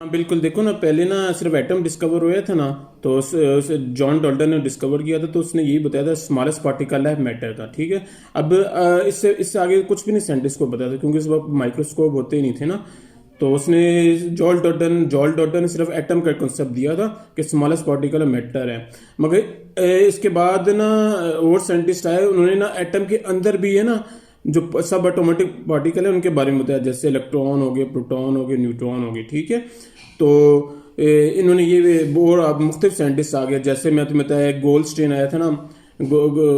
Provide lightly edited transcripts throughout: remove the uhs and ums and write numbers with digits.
हाँ बिल्कुल, देखो ना, पहले ना सिर्फ एटम डिस्कवर हुआ था ना, तो उस जॉन डाल्टन ने डिस्कवर किया था, तो उसने यही बताया था स्मॉलेस्ट पार्टिकल है मैटर का। ठीक है। अब इससे इससे आगे कुछ भी नहीं साइंटिस्ट को पता था, क्योंकि उस वक्त माइक्रोस्कोप होते ही नहीं थे ना। तो उसने जॉल डॉल्टन ने सिर्फ एटम का कॉन्सेप्ट दिया था कि स्मॉलेस्ट पार्टिकल मैटर है। मगर इसके बाद ना और साइंटिस्ट आए, उन्होंने ना एटम के अंदर भी है ना जो सब एटॉमिक पार्टिकल है उनके बारे में बताया, जैसे इलेक्ट्रॉन हो गए, प्रोटॉन हो गए, न्यूट्रॉन हो गए। ठीक है। तो इन्होंने ये और अब मुख्तलिफ साइंटिस्ट आ गए, जैसे मैं तुम्हें बताया गोल्डस्टीन आया था ना,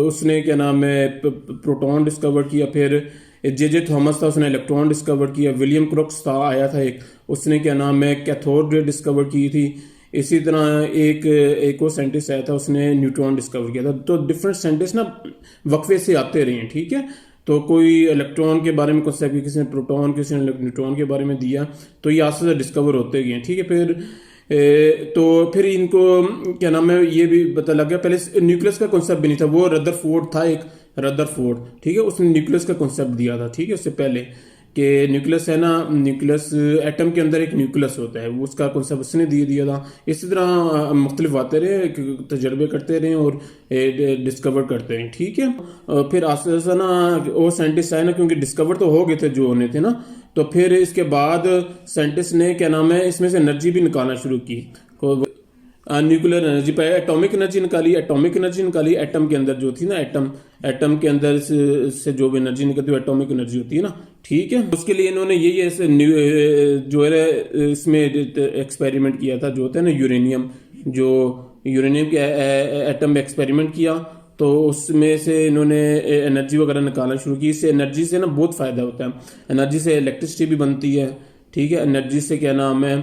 उसने क्या नाम है प्रोटॉन डिस्कवर किया। फिर जे थॉमस था, उसने इलेक्ट्रॉन डिस्कवर किया। विलियम क्रुक्स था, आया था एक, उसने क्या नाम है कैथोड रे डिस्कवर की थी। इसी तरह एक और साइंटिस्ट आया था, उसने न्यूट्रॉन डिस्कवर किया था। तो डिफरेंट साइंटिस्ट ना वक्फे से आते रहे हैं। ठीक है। तो कोई इलेक्ट्रॉन के बारे में कॉन्सेप्ट, किसी ने प्रोटॉन, किसी ने न्यूट्रॉन के बारे में दिया, तो ये आस्ते से डिस्कवर होते गए। ठीक है। फिर तो फिर इनको क्या नाम है ये भी पता लग गया, पहले न्यूक्लियस का कॉन्सेप्ट भी नहीं था। वो रदरफोर्ड था एक, रदरफोर्ड। ठीक है। उसने न्यूक्लियस का कॉन्सेप्ट दिया था। ठीक है। उससे पहले कि न्यूक्लियस है ना, न्यूक्लियस एटम के अंदर एक न्यूक्लियस होता है, वो उसका कॉन्सेप्ट उसने दिया था। इसी तरह मुख्तलिफ आते रहे, तजर्बे करते रहे और डिस्कवर करते रहे। ठीक है। फिर आस्ते आस्ते ना और साइंटिस्ट आए ना, क्योंकि डिस्कवर तो हो गए थे जो होने थे ना। तो फिर इसके बाद साइंटिस्ट ने क्या नाम है इसमें से एनर्जी भी निकालना शुरू की। न्यूक्लियर एनर्जी पे एटॉमिक एनर्जी निकाली, एटॉमिक एनर्जी निकाली एटम के अंदर जो थी ना, एटम एटम के अंदर से जो भी एनर्जी निकलती है एटॉमिक एनर्जी होती है ना। ठीक है। उसके लिए इन्होंने यही ऐसे जो है इसमें एक्सपेरिमेंट किया था, जो होता है ना यूरेनियम, जो यूरेनियम के एटम में एक्सपेरिमेंट किया, तो उसमें से इन्होंने एनर्जी वगैरह निकालना शुरू की। इससे एनर्जी से ना बहुत फायदा होता है। एनर्जी से इलेक्ट्रिसिटी भी बनती है। ठीक है। एनर्जी से क्या नाम है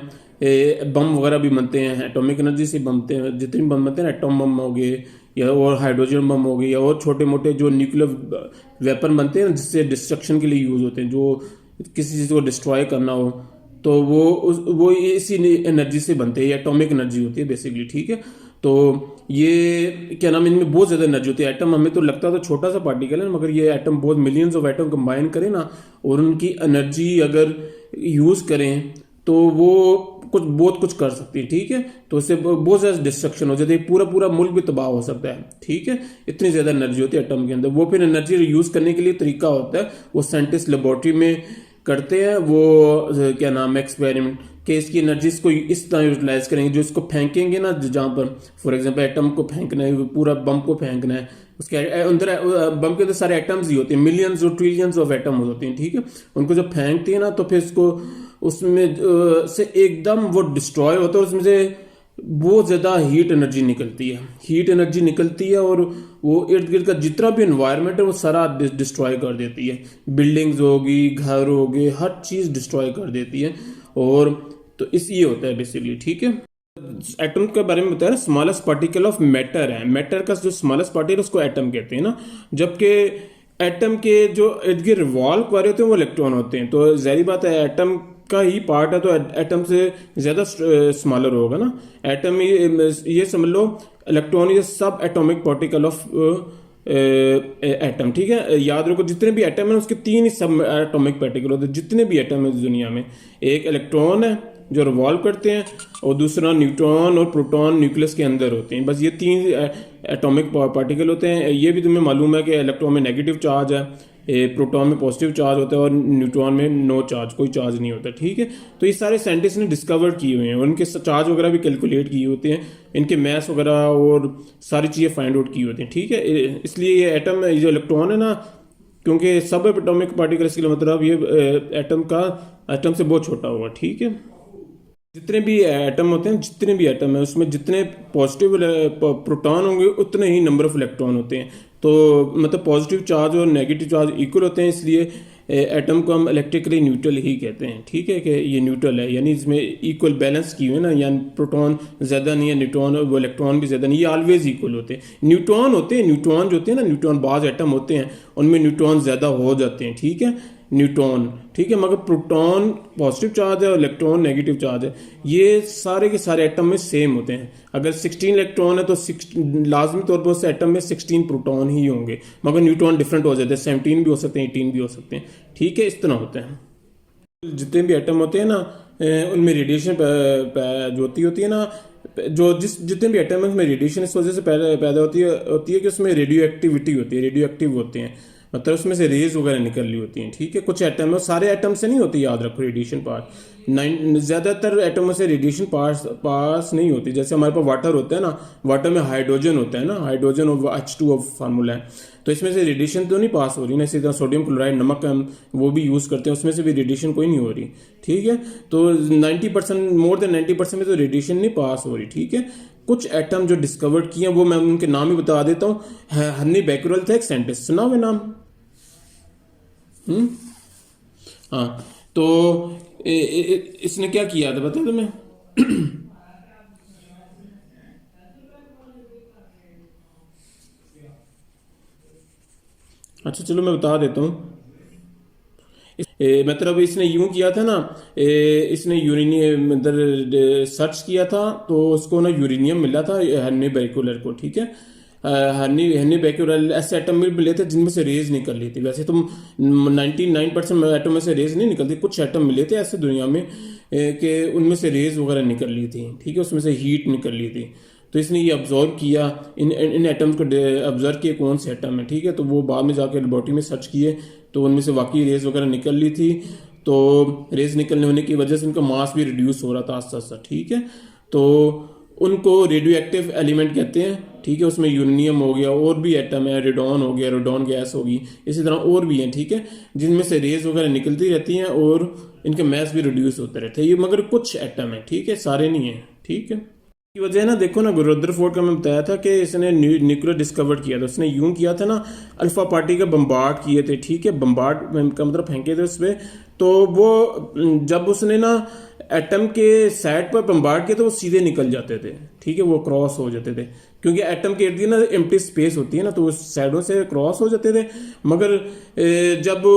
बम वगैरह भी बनते हैं, एटॉमिक एनर्जी से बनते हैं। जितने भी बम बनते हैं ना, एटॉम बम हो गए या और हाइड्रोजन बम हो गए, या और छोटे मोटे जो न्यूक्लियर वेपन बनते हैं जिससे डिस्ट्रक्शन के लिए यूज होते हैं, जो किसी चीज़ को डिस्ट्रॉय करना हो, तो वो इसी एनर्जी से बनते हैं। एटॉमिक एनर्जी होती है बेसिकली। ठीक है। तो ये क्या नाम, इनमें बहुत ज़्यादा एनर्जी होती है। एटम हमें तो लगता है तो छोटा सा पार्टिकल है, मगर ये एटम बहुत मिलियंस ऑफ एटम कंबाइन करें ना, और उनकी एनर्जी अगर यूज़ करें तो वो बहुत कुछ कर सकती है। ठीक है। तो इससे बहुत ज़्यादा डिस्ट्रक्शन हो जाती है, पूरा पूरा मुल्क भी तबाह हो सकता है। ठीक है। इतनी ज़्यादा एनर्जी होती है एटम के अंदर। वो फिर एनर्जी यूज़ करने के लिए तरीका होता है, वो साइंटिस्ट लेबोरेटरी में करते हैं, वो क्या नाम है एक्सपेरिमेंट, कि इसकी एनर्जीज को इस तरह यूटिलाइज करेंगे, जो इसको फेंकेंगे ना, जहाँ पर फॉर एग्जांपल एटम को फेंकना है, पूरा बम को फेंकना है, उसके अंदर बम के अंदर सारे एटम्स ही होते हैं, मिलियंस और ट्रिलियंस ऑफ एटम होते हैं। ठीक है। उनको जब फेंकती है ना, तो फिर इसको उसमें से एकदम वो डिस्ट्रॉय होता है, उसमें से बहुत ज़्यादा हीट एनर्जी निकलती है, हीट एनर्जी निकलती है, और वो इर्द गिर्द का जितना भी एनवायरनमेंट है वो सारा डिस्ट्रॉय कर देती है। बिल्डिंग्स होगी, घर हो गए, हर चीज़ डिस्ट्रॉय कर देती है। और तो इस ये होता है बेसिकली। ठीक है। एटम के बारे में बताया, स्मॉलेस्ट पार्टिकल ऑफ मैटर है। मैटर का जो स्मॉलेस्ट पार्टिकल उसको एटम कहते हैं ना, जबकि एटम के जो इर्द गिर्द रिवॉल्व कर रहे होते हैं वो इलेक्ट्रॉन होते हैं। तो जाहिर बात है एटम का ही पार्ट है, तो एटम से ज़्यादा स्मॉलर होगा ना। एटम ये समझ लो, इलेक्ट्रॉन इज सब एटॉमिक पार्टिकल ऑफ एटम। ठीक है। याद रखो, जितने भी एटम है उसके तीन ही सब एटॉमिक पार्टिकल होते हैं। जितने भी एटम है इस दुनिया में, एक इलेक्ट्रॉन है जो रिवॉल्व करते हैं, और दूसरा न्यूट्रॉन और प्रोटॉन न्यूक्लियस के अंदर होते हैं। बस ये तीन एटॉमिक पार्टिकल होते हैं। ये भी तुम्हें मालूम है कि इलेक्ट्रॉन में नेगेटिव चार्ज है, प्रोटॉन में पॉजिटिव चार्ज होता है, और न्यूट्रॉन में नो चार्ज, कोई चार्ज नहीं होता। ठीक है। तो ये सारे साइंटिस्ट ने डिस्कवर किए हुए हैं, और उनके चार्ज वगैरह भी कैलकुलेट किए होते हैं, इनके मैथ्स वगैरह और सारी चीज़ें फाइंड आउट की होती हैं। ठीक है। इसलिए ये एटम, ये जो इलेक्ट्रॉन है ना, क्योंकि सब एटॉमिक पार्टिकल्स के लिए मतलब ये एटम से बहुत छोटा होगा। ठीक है। जितने भी एटम होते हैं, जितने भी एटम है, उसमें जितने पॉजिटिव प्रोटॉन होंगे उतने ही नंबर ऑफ इलेक्ट्रॉन होते हैं। तो मतलब पॉजिटिव चार्ज और नेगेटिव चार्ज इक्वल होते हैं, इसलिए एटम को हम इलेक्ट्रिकली न्यूट्रल ही कहते हैं। ठीक है, कि ये न्यूट्रल है, यानी इसमें इक्वल बैलेंस की हुई है ना, यानी प्रोटॉन ज़्यादा नहीं है, न्यूट्रॉन वो इलेक्ट्रॉन भी ज़्यादा नहीं, ये ऑलवेज इक्वल होते हैं। न्यूट्रॉन होते हैं, न्यूट्रॉन जो होते हैं ना, न्यूट्रॉन बाज एटम होते हैं उनमें न्यूट्रॉन ज़्यादा हो जाते हैं। ठीक है, न्यूट्रॉन। ठीक है, मगर प्रोटॉन पॉजिटिव चार्ज है और इलेक्ट्रॉन नेगेटिव चार्ज है, ये सारे के सारे एटम में सेम होते हैं। अगर 16 इलेक्ट्रॉन है तो लाजमी तौर पर उस एटम में 16 प्रोटॉन ही होंगे, मगर न्यूट्रॉन डिफरेंट हो जाते हैं, 17 भी हो सकते हैं, 18 भी हो सकते हैं। ठीक है, इस तरह होते हैं। जितने भी एटम होते हैं ना, उनमें रेडिएशन जो होती है ना, जो जितने भी एटम है उसमें रेडिएशन इस वजह से पैदा होती है कि उसमें रेडियो एक्टिविटी होती है, रेडियो एक्टिव होते हैं, मतलब उसमें से रेज वगैरह निकल रही होती हैं। ठीक है, कुछ एटम है, सारे एटम से नहीं होती, याद रखो रेडिएशन पास ज़्यादातर एटमों से रेडिएशन पास नहीं होती। जैसे हमारे पास वाटर होता है ना, वाटर में हाइड्रोजन होता है ना, हाइड्रोजन और H2O फार्मूला है, तो इसमें से रेडिएशन तो नहीं पास हो रही ना। इसी तरह सोडियम क्लोराइड, नमक हम वो भी यूज़ करते हैं, उसमें से भी रेडिएशन कोई नहीं हो रही। ठीक है, तो 90%, मोर देन 90% में तो रेडिएशन नहीं पास हो रही। ठीक है, कुछ एटम जो डिस्कवर्ड किए हैं वो मैं उनके नाम ही बता देता हूँ। हर्नी बैक्यूरेल था एक साइंटिस्ट, सुना हुआ नाम? हाँ, तो इसने क्या किया था बता तुम्हें? अच्छा चलो मैं बता देता हूँ। मतलब इसने यूं किया था ना, इसने यूरेनियम मतलब सर्च किया था, तो उसको ना यूरेनियम मिला था हर्नी बैक्यूलर को। ठीक है, हर्नी हर्नी बैक्यूलर ऐसे एटम में मिले थे जिनमें से रेज निकल रही थी। वैसे तो 99% एटम में से रेज नहीं निकलती, कुछ एटम मिले थे ऐसे दुनिया में कि उनमें से रेज वगैरह निकल रही थी। ठीक है, उसमें से हीट निकल रही थी, तो इसने ये ऑब्जर्व किया, इन एटम्स को ऑब्जर्व किए कौन से एटम है। ठीक है, तो वो बाद में जाके लेबोरेटरी में सर्च किए, तो उनमें से वाकई रेज वगैरह निकल रही थी। तो रेज निकलने होने की वजह से उनका मास भी रिड्यूस हो रहा था आस्ता आस्ता। ठीक है, तो उनको रेडियो एक्टिव एलिमेंट कहते हैं। ठीक है, उसमें यूरेनियम हो गया, और भी एटम है, रेडॉन हो गया, रेडॉन गैस होगी, इसी तरह और भी हैं। ठीक है, जिनमें से रेज वगैरह निकलती रहती हैं और इनके मास भी रिड्यूस होते रहते हैं। ये मगर कुछ एटम है, ठीक है, सारे नहीं है। ठीक है, की वजह ना देखो ना, रुदरफोर्ड का मैं बताया था कि इसने न्यूक्लियर डिस्कवर किया था। उसने यूं किया था ना, अल्फा पार्टी का बम्बार्ड किए थे। ठीक है, बम्बार्ड का मतलब फेंके थे उस पर, तो वो जब उसने ना एटम के साइड पर बम्बार्ड किया तो वो सीधे निकल जाते थे। ठीक है, वो क्रॉस हो जाते थे, क्योंकि एटम के इर्द गिर्द ना एम्प्टी स्पेस होती है ना, तो उस साइडों से क्रॉस हो जाते थे। मगर जब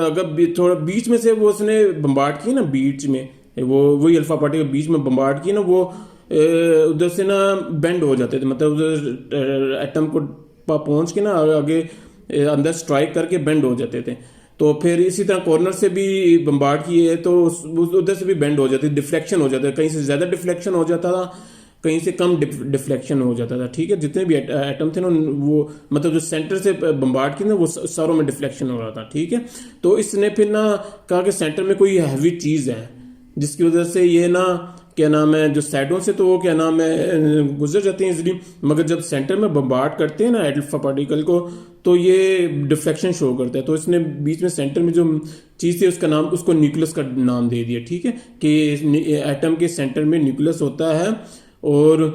अगर थोड़ा बीच में से वो उसने बम्बार्ड किया ना, बीच में वो वही अल्फा पार्टी के बीच में बम्बार्ड किया ना, वो उधर से ना बेंड हो जाते थे, मतलब उधर एटम को पहुंच के ना आगे अंदर स्ट्राइक करके बेंड हो जाते थे। तो फिर इसी तरह कॉर्नर से भी बम्बार्ड किए तो उधर से भी बेंड हो जाती, डिफ्लेक्शन हो जाता है, कहीं से ज़्यादा डिफ्लेक्शन हो जाता था, कहीं से कम डिफ्लेक्शन हो जाता था। ठीक है, जितने भी एटम थे ना वो मतलब जो सेंटर से बम्बार्ड की ना वो सारों में डिफ्लेक्शन हो रहा था। ठीक है, तो इसने फिर ना कहा कि सेंटर में कोई हैवी चीज़ है जिसकी वजह से ये ना क्या नाम है, जो साइडों से तो वो क्या नाम है गुजर जाते हैं इजीली, मगर जब सेंटर में बम्बार्ड करते हैं ना एल्फा पार्टिकल को तो ये डिफ्लेक्शन शो करता है। तो इसने बीच में सेंटर में जो चीज़ थी उसका नाम, उसको न्यूक्लियस का नाम दे दिया। ठीक है, कि एटम के सेंटर में न्यूक्लियस होता है और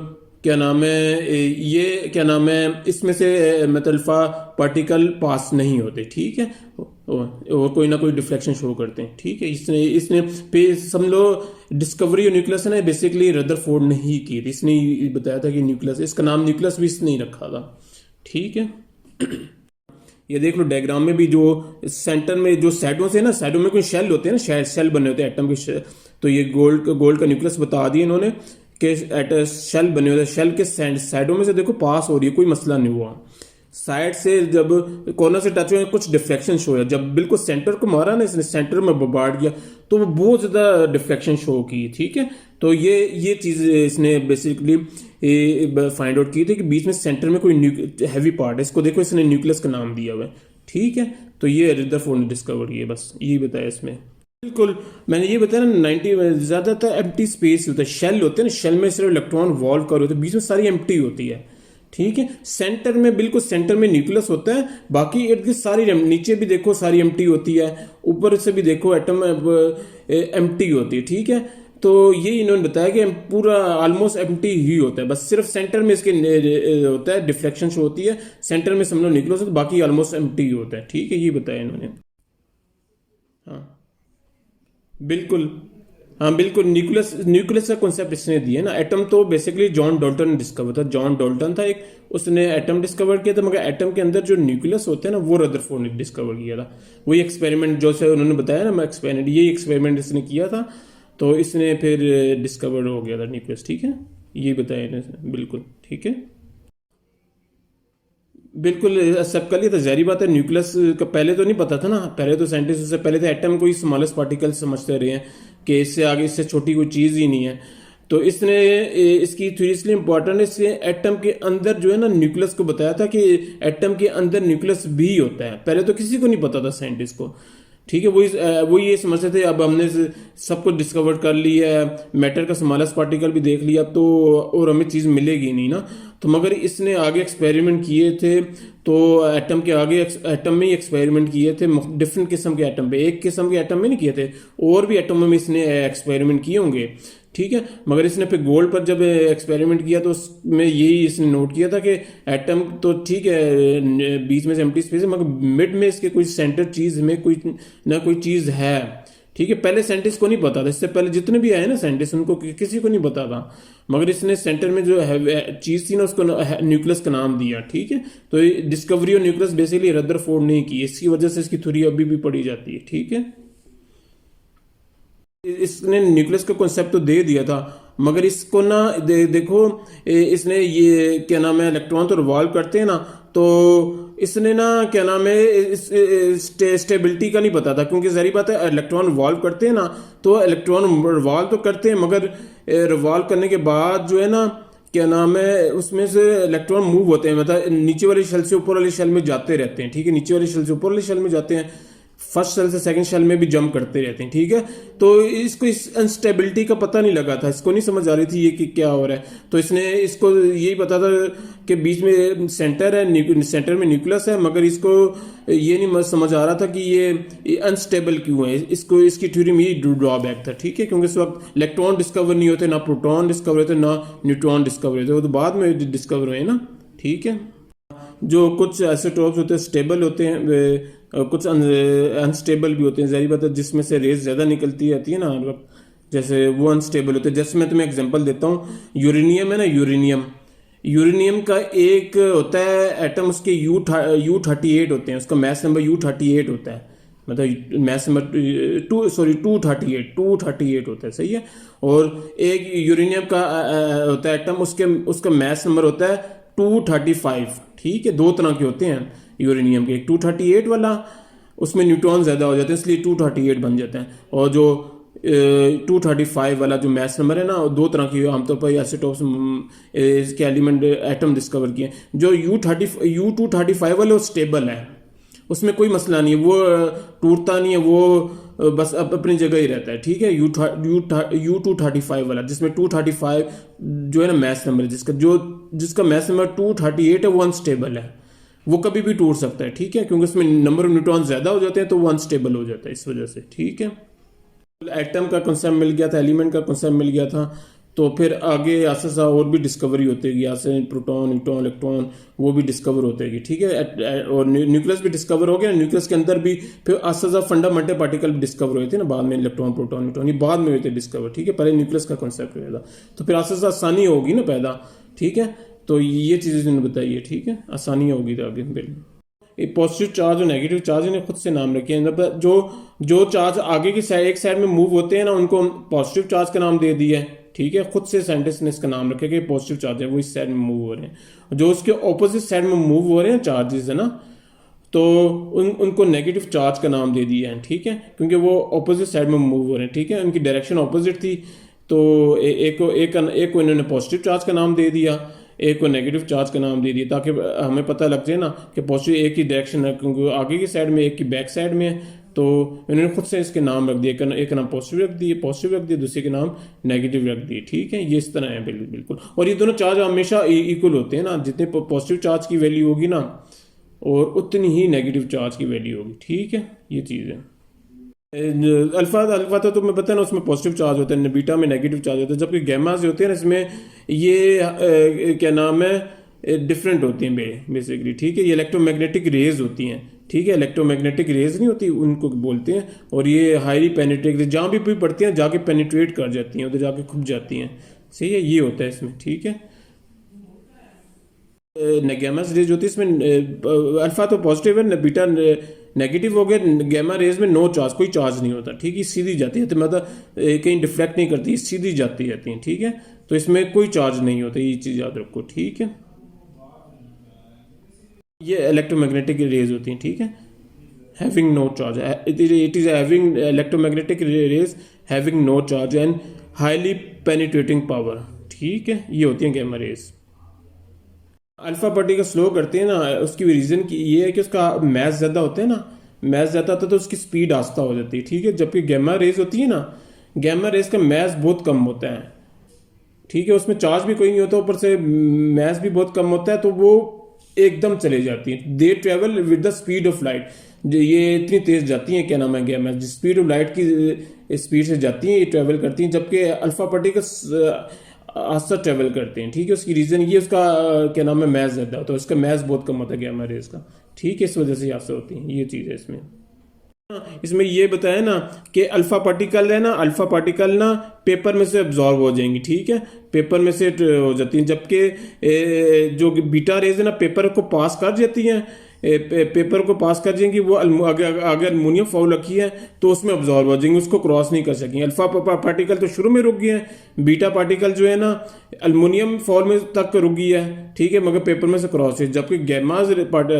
क्या नाम है ये क्या नाम है इसमें से मतलब पार्टिकल पास नहीं होते। ठीक है, और कोई ना कोई डिफ्लेक्शन शो करते हैं। ठीक है, इसने इसने पे समझ लो डिस्कवरी न्यूक्लियस ने बेसिकली रदरफोर्ड ने ही की थी। इसने बताया था कि न्यूक्लियस, इसका नाम न्यूक्लियस भी इसने ही रखा था। ठीक है, ये देख लो डायग्राम में भी, जो सेंटर में जो साइडों से ना, साइडों में कोई शेल होते हैं ना, शेल बने होते हैं एटम के, तो ये गोल्ड का न्यूक्लियस बता दिया इन्होंने कि शेल बने होते हैं। शेल के साइडों में से देखो पास हो रही है, कोई मसला नहीं हुआ। साइड से जब कॉर्नर से टच हुए कुछ डिफ्लेक्शन शो है, जब बिल्कुल सेंटर को मारा ना इसने, सेंटर में बम्बार्ड किया तो वो बहुत ज़्यादा डिफ्लेक्शन शो की। ठीक है, तो ये चीज़ इसने बेसिकली फाइंड आउट की थी कि बीच में सेंटर में कोई हैवी पार्ट है, इसको देखो इसने न्यूक्लियस का नाम दिया हुआ है। ठीक है, तो ये रदरफोर्ड ने डिस्कवर किया, बस यही बताया इसमें। बिल्कुल, मैंने ये बताया ना 90 ज़्यादातर एम्प्टी स्पेस होता है, शेल होते हैं ना, शेल में सिर्फ इलेक्ट्रॉन वॉल्व कर होते हैं, बीच में सारी एम्प्टी होती है। ठीक है, सेंटर में बिल्कुल सेंटर में न्यूक्लियस होता है, बाकी इर्द गिर्द सारी नीचे भी देखो सारी एम्प्टी होती है, ऊपर से भी देखो एटम एम्प्टी होती है। ठीक है, तो ये इन्होंने बताया कि पूरा ऑलमोस्ट एम्प्टी ही होता है, बस सिर्फ सेंटर में इसके होता है डिफ्लेक्शन शो होती है, सेंटर में समझ लो न्यूक्लियस होता है, बाकी ऑलमोस्ट एम्प्टी ही होता है। ठीक है, ये बताया इन्होंने। हाँ बिल्कुल, हाँ बिल्कुल, न्यूक्लियस न्यूक्लियस का कॉन्सेप्ट इसने दिया ना। एटम तो बेसिकली जॉन डॉल्टन ने डिस्कवर था, जॉन डॉल्टन था एक, उसने एटम डिस्कवर किया था, मगर एटम के अंदर जो न्यूक्लियस होते हैं ना वो रदरफोर्ड ने डिस्कवर किया था। वही एक्सपेरिमेंट जो से उन्होंने बताया ना, मैं एक्सपेरिमेंट, यही एक्सपेरिमेंट इसने किया था, तो इसने फिर डिस्कवर हो गया था न्यूक्लियस। ठीक है, ये बताया इन्हें बिल्कुल। ठीक है, बिल्कुल सबका लिए तो जहरी बात है, न्यूक्लियस का पहले तो नहीं पता था ना, पहले तो साइंटिस्ट उससे पहले तो एटम को ही स्मॉलेस्ट पार्टिकल समझते रहे हैं कि इससे आगे इससे छोटी कोई चीज़ ही नहीं है। तो इसने इसकी थ्योरी इसलिए इंपॉर्टेंट है, इससे एटम के अंदर जो है ना न्यूक्लियस को बताया था कि एटम के अंदर न्यूक्लियस भी होता है। पहले तो किसी को नहीं पता था साइंटिस्ट को, ठीक है। वही ये समझते थे अब हमने सब कुछ डिस्कवर कर लिया है, मैटर का स्मॉलेस्ट पार्टिकल भी देख लिया तो और हमें चीज़ मिलेगी नहीं ना। तो मगर इसने आगे एक्सपेरिमेंट किए थे, तो एटम के आगे एटम में ही एक्सपेरिमेंट किए थे, डिफरेंट किस्म के एटम पे, एक किस्म के एटम में नहीं किए थे, और भी एटम में इसने एक्सपेरिमेंट किए होंगे, ठीक है। मगर इसने फिर गोल्ड पर जब एक्सपेरिमेंट किया तो उसमें यही इसने नोट किया था कि एटम तो ठीक है बीच में से एम्प्टी स्पेस है, मगर मिड में इसके कोई सेंटर चीज में कोई ना कोई चीज है, ठीक है। पहले साइंटिस्ट को नहीं पता था, इससे पहले जितने भी आए ना साइंटिस्ट उनको किसी को नहीं पता था, मगर इसने सेंटर में जो चीज थी ना उसको न्यूक्लियस का नाम दिया, ठीक है। तो discovery of nucleus basically Rutherford ने की, इसकी वजह से इसकी थ्योरी अभी भी पढ़ी जाती है, ठीक है। इसने न्यूक्लियस का कॉन्सेप्ट तो दे दिया था, मगर इसको ना देखो इसने ये क्या नाम है इलेक्ट्रॉन तो रिवॉल्व करते हैं ना, तो इसने ना क्या नाम है स्टेबिलिटी का नहीं पता था, क्योंकि जहरी बात है इलेक्ट्रॉन रिवॉल्व करते हैं ना, तो इलेक्ट्रॉन रिवॉल्व तो करते हैं मगर रिवॉल्व करने के बाद जो है ना क्या नाम है उसमें से इलेक्ट्रॉन मूव होते हैं, मतलब नीचे वाली शेल से ऊपर वाली शेल में जाते रहते हैं, ठीक है। नीचे वाली शेल से ऊपर वाली शेल में जाते हैं, फर्स्ट शेल से सेकंड शेल में भी जंप करते रहते हैं, ठीक है। तो इसको इस अनस्टेबिलिटी का पता नहीं लगा था, इसको नहीं समझ आ रही थी ये कि क्या हो रहा है। तो इसने इसको यही पता था कि बीच में सेंटर है, सेंटर में न्यूक्लियस है, मगर इसको ये नहीं समझ आ रहा था कि ये अनस्टेबल क्यों है। इसको इसकी थ्योरी में यही ड्रॉबैक था, ठीक है, क्योंकि इस वक्त इलेक्ट्रॉन डिस्कवर नहीं होते, ना प्रोटॉन डिस्कवर होते, ना न्यूट्रॉन डिस्कवर होते, वो तो बाद में डिस्कवर हुए ना, ठीक है। जो कुछ आइसोटोप्स होते हैं स्टेबल होते हैं, कुछ अनस्टेबल भी होते हैं, जाहिर बात है जिसमें से रेस ज़्यादा निकलती आती है ना हर वक्त, जैसे वो अनस्टेबल होते हैं। जैसे मैं तुम्हें एग्जांपल देता हूँ, यूरेनियम है ना, यूरेनियम का एक होता है एटम, उसके U38 होते हैं, उसका मैस नंबर U38 होता है, मतलब मैस नंबर 238 होता है, सही है। और एक यूरेनियम का होता है एटम, उसका मैस नंबर होता है 235, ठीक है। दो तरह के होते हैं यूरेनियम के, एक 238 वाला, उसमें न्यूट्रॉन ज़्यादा हो जाते हैं इसलिए 238 बन जाते हैं, और जो 235 वाला जो मैस नंबर है ना, दो तरह की आमतौर पर आइसोटोप्स इसके एलिमेंट एटम डिस्कवर किए। जो U235 वाला वो स्टेबल है, उसमें कोई मसला नहीं है, वो टूटता नहीं है, वो बस अपनी जगह ही रहता है, ठीक है। U235 वाला, जिसमें 235 जो है ना मैस नंबर है, जिसका मैस नंबर 238 है, वो अनस्टेबल है, वो कभी भी टूट सकता है, ठीक है, क्योंकि उसमें नंबर ऑफ न्यूट्रॉन ज्यादा हो जाते हैं तो वो अनस्टेबल हो जाता है इस वजह से, ठीक है। एटम का कॉन्सेप्ट मिल गया था, एलिमेंट का कॉन्सेप्ट मिल गया था, तो फिर आगे आस्ता और भी डिस्कवरी होती है, यहाँ से प्रोटॉन न्यूट्रॉन इलेक्ट्रॉन वो भी डिस्कवर होते हैं, ठीक है। और न्यूक्लियस भी डिस्कवर हो गया, न्यूक्लियस के अंदर भी फिर आस्ता फंडामेंटल पार्टिकल भी डिस्कवर हुए थे ना बाद में, इलेक्ट्रॉन प्रोटॉन न्यूट्रॉन ये बाद में हुए थे डिस्कवर, ठीक है। पहले न्यूक्लियस का कॉन्सेप्ट हुआ था, तो फिर आस्ता आसानी होगी ना पैदा, ठीक है। तो ये चीज़ें मैंने बताई है, ठीक है, आसानी होगी तो आगे बिल्कुल। पॉजिटिव चार्ज और नेगेटिव चार्ज इन्हें खुद से नाम रखे हैं, मतलब जो चार्ज आगे की साइड एक साइड में मूव होते हैं ना उनको पॉजिटिव चार्ज का नाम दे दिया है, ठीक है। खुद से साइंटिस्ट ने इसका नाम रखा कि पॉजिटिव चार्ज है, वो इस साइड में मूव हो रहे हैं। जो उसके ऑपोजिट साइड में मूव हो रहे हैं चार्जेस है ना, तो उनको नेगेटिव चार्ज का नाम दे दिया है, ठीक है, क्योंकि वो ऑपोजिट साइड में मूव हो रहे हैं, ठीक है। उनकी डायरेक्शन ऑपोजिट थी, तो एक को इन्होंने पॉजिटिव चार्ज का नाम दे दिया, एक को नेगेटिव चार्ज का नाम दे दिया, ताकि हमें पता लग जाए ना कि पॉजिटिव एक ही डायरेक्शन है, क्योंकि आगे की साइड में एक की बैक साइड में है, तो इन्होंने खुद से इसके नाम रख दिए, एक का नाम पॉजिटिव रख दिए, दूसरे के नाम नेगेटिव रख दिए, ठीक है। ये इस तरह है बिल्कुल। और ये दोनों चार्ज हमेशा इक्वल होते हैं ना, जितने पॉजिटिव चार्ज की वैल्यू होगी ना और उतनी ही नेगेटिव चार्ज की वैल्यू होगी, ठीक है। ये चीज़ है। अल्फा तो मैं पता ना उसमें पॉजिटिव चार्ज होता है, बीटा में नेगेटिव चार्ज होता है, जबकि गैमा जो होते हैं ना इसमें ये क्या नाम है डिफरेंट होती हैं बेसिकली, ठीक है। ये इलेक्ट्रोमैग्नेटिक रेज होती हैं, ठीक है, इलेक्ट्रोमैग्नेटिक रेज नहीं होती उनको बोलते हैं, और ये हाईली पेनिट्रेट जहाँ भी पड़ती हैं जाके पेनिट्रेट कर जाती हैं, उधर जाके खुप जाती हैं, सही है। ये होता है इसमें, ठीक है। गैमा रेज होती है इसमें, अल्फा तो पॉजिटिव है, बीटा नेगेटिव हो गया, गैमा रेज में नो चार्ज, कोई चार्ज नहीं होता, ठीक है, सीधी जाती है, तो मतलब कहीं डिफ्लेक्ट नहीं करती, सीधी जाती रहती है, ठीक है। तो इसमें कोई चार्ज नहीं होता, ये चीज़ याद रखो, ठीक है। ये इलेक्ट्रोमैग्नेटिक रेज होती हैं, ठीक है, having no charge, it is having electromagnetic rays having no charge and highly penetrating power. ठीक है, ये होती हैं gamma rays. Alpha particle slow करते हैं ना, उसकी रीजन की ये है कि उसका मैस ज्यादा होता है ना, मैस ज्यादा होता है तो उसकी स्पीड आस्ता हो जाती है। ठीक है, जबकि गैमा रेज होती है ना, गैमा रेज का मैस बहुत कम होता है। ठीक है, उसमें चार्ज भी कोई नहीं होता, ऊपर से मैस भी बहुत कम होता है, तो वो एकदम चले जाती है। They travel with the speed of light, ये इतनी तेज जाती हैं, क्या नाम है, गैमा स्पीड ऑफ लाइट की स्पीड से जाती हैं, ये ट्रेवल करती हैं, जबकि अल्फा पार्टिकल्स आस्ता ट्रेवल करते हैं। ठीक है, उसकी रीजन ये उसका क्या नाम है, मैस ज्यादा होता है, उसका मैस बहुत कम होता है गैमा रेज का। ठीक है, इस वजह से आस्ता होती है, ये चीज है इसमें। इसमें ये बताया ना कि अल्फा पार्टिकल है ना, अल्फा पार्टिकल ना पेपर में से अब्जॉर्ब हो जाएंगी। ठीक है, पेपर में से हो जाती हैं, जबकि जो बीटा रेज है ना पेपर को पास कर जाती हैं, पेपर को पास कर जाएंगी, वो अगर अल्मोनियम फॉल रखी है तो उसमें अब्जॉर्ब हो जाएंगी, उसको क्रॉस नहीं कर सकेंगी। अल्फा पार्टिकल तो शुरू में रुक गए हैं, बीटा पार्टिकल जो है ना अल्मोनियम फॉल में तक रुक गई है। ठीक है, मगर पेपर में से क्रॉस है, जबकि गैमा जो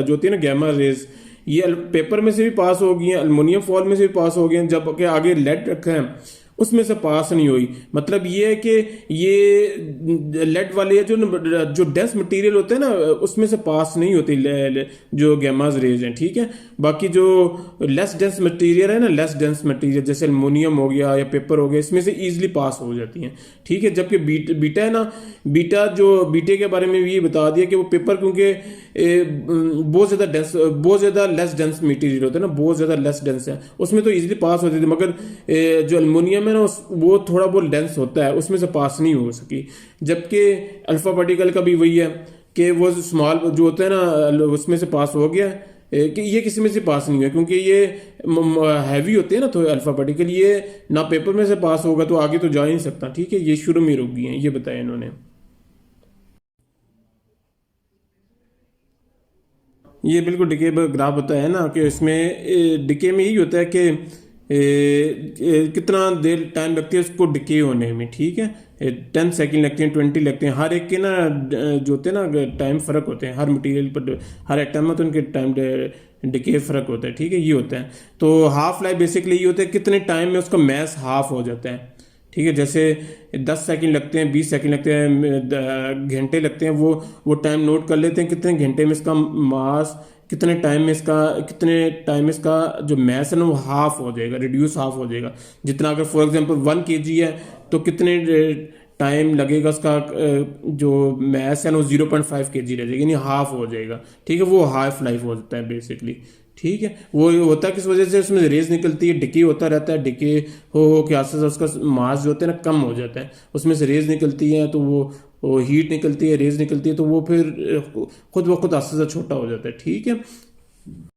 होती है ना गैमा रेज, ये पेपर में से भी पास हो गई हैं, अल्मोनियम फॉल में से भी पास हो गए हैं, जबकि आगे लेड रखा है उसमें से पास नहीं हुई। मतलब ये है कि ये लेड वाले जो डेंस मटेरियल होते हैं ना उसमें से पास नहीं होती जो गैमाज रेज हैं। ठीक है, बाकी जो लेस डेंस मटेरियल है ना, लेस डेंस मटेरियल जैसे अल्मोनियम हो गया या पेपर हो गया, इसमें से इजीली पास हो जाती हैं। ठीक है, जबकि बीटा है ना, बीटे के बारे में भी ये बता दिया कि वो पेपर क्योंकि बहुत ज्यादा डेंस, बहुत ज्यादा लेस डेंस मटेरियल होता है ना, बहुत ज्यादा लेस डेंस है, उसमें तो इजीली पास होती थी, मगर जो अल्मोनियम है ना वो थोड़ा बहुत डेंस होता है, उसमें से पास नहीं हो सकी। जबकि अल्फा पार्टिकल का भी वही है कि वो स्मॉल जो होता है ना उसमें से पास हो गया, कि ये किसी में से पास नहीं हुआ, क्योंकि ये हैवी होते हैं ना, तो अल्फा पार्टिकल ये ना पेपर में से पास होगा तो आगे तो जा ही नहीं सकता। ठीक है, ये शुरू में रुक गई हैं, ये बताया इन्होंने। ये बिल्कुल डिके ग्राफ होता है ना, कि इसमें डिके में यही होता है कि कितना देर टाइम लगती है उसको डिके होने में। ठीक है, 10 सेकेंड लगते हैं, 20 लगते हैं, हर एक के ना जो होते हैं ना टाइम फर्क होते हैं, हर मटेरियल पर हर एटम में तो उनके टाइम डिके फर्क होता है। ठीक है, ये होता है। तो हाफ लाइफ बेसिकली ये होता है कितने टाइम में उसका मैस हाफ हो जाता है। ठीक है, जैसे 10 सेकेंड लगते हैं, 20 सेकेंड लगते हैं, घंटे लगते हैं, वो टाइम नोट कर लेते हैं कितने घंटे में इसका मास, कितने टाइम में इसका जो मैस है ना वो हाफ हो जाएगा, रिड्यूस हाफ हो जाएगा। जितना अगर फॉर एग्जांपल 1 kg है तो कितने टाइम लगेगा उसका जो मैस है ना वो 0.5 kg रह जाएगा, यानी हाफ हो जाएगा। ठीक है, वो हाफ लाइफ हो जाता है बेसिकली। ठीक है, वो होता है किस वजह से, उसमें रेज निकलती है, डिके होता रहता है, डिके हो के आस्ते आस्ते उसका मास जो होता है ना कम हो जाता है, उसमें से रेज निकलती है, तो वो हीट निकलती है, रेज निकलती है, तो वो फिर खुद ब खुद आस्ते आस्ते छोटा हो जाता है। ठीक है।